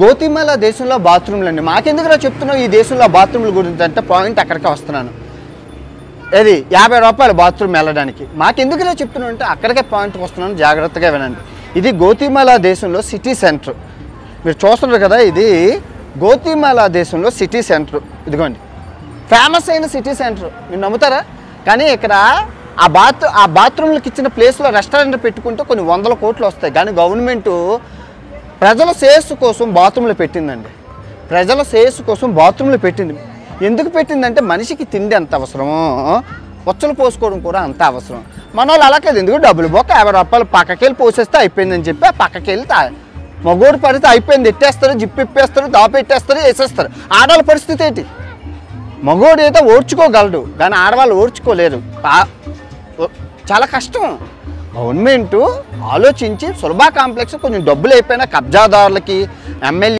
గోతిమాల దేశంలో బాత్రూమ్లు అండి. మాకెందుకురా చెప్తున్నావు ఈ దేశంలో బాత్రూమ్ల గురించి అంటే పాయింట్ అక్కడికే వస్తున్నాను. ఇది 50 రూపాయలు బాత్రూమ్ వెళ్ళడానికి. మాకెందుకురా చెప్తున్నావు అంటే అక్కడికే పాయింట్కి వస్తున్నాను, జాగ్రత్తగా వినండి. ఇది గోతిమాల దేశంలో సిటీ సెంటర్. మీరు చూస్తున్నారు కదా, ఇది గోతిమాల దేశంలో సిటీ సెంటర్. ఇదిగోండి, ఫేమస్ అయిన సిటీ సెంటర్. మీరు నమ్ముతారా? కానీ ఇక్కడ ఆ బాత్రూమ్లకు ఇచ్చిన ప్లేస్లో రెస్టారెంట్ పెట్టుకుంటే కొన్ని 100 కోట్లు వస్తాయి. కానీ గవర్నమెంటు ప్రజల శ్రేయస్సు కోసం బాత్రూంలు పెట్టిందండి. ప్రజల శ్రేయస్సు కోసం బాత్రూంలు పెట్టింది. ఎందుకు పెట్టిందంటే మనిషికి తిండి ఎంత అవసరమో పొచ్చలు పోసుకోవడం కూడా అంత అవసరం. మన వాళ్ళు అలా కాదు, ఎందుకు డబ్బులు పోక 50 రూపాయలు పక్కకెళ్ళి పోసేస్తే అయిపోయిందని చెప్పి ఆ పక్కకెళ్ళి మగోడు పడితే అయిపోయింది, ఎట్టేస్తారు, జిప్పు ఇప్పేస్తారు, దాపెట్టేస్తారు, వేసేస్తారు. ఆడవాళ్ళ పరిస్థితి ఏంటి? మగోడు అయితే ఓర్చుకోగలడు, కానీ ఆడవాళ్ళు ఓర్చుకోలేరు. చాలా కష్టం. గవర్నమెంటు ఆలోచించి సులభ కాంప్లెక్స్ కొంచెం డబ్బులు అయిపోయినా కబ్జాదారులకి, ఎమ్మెల్యే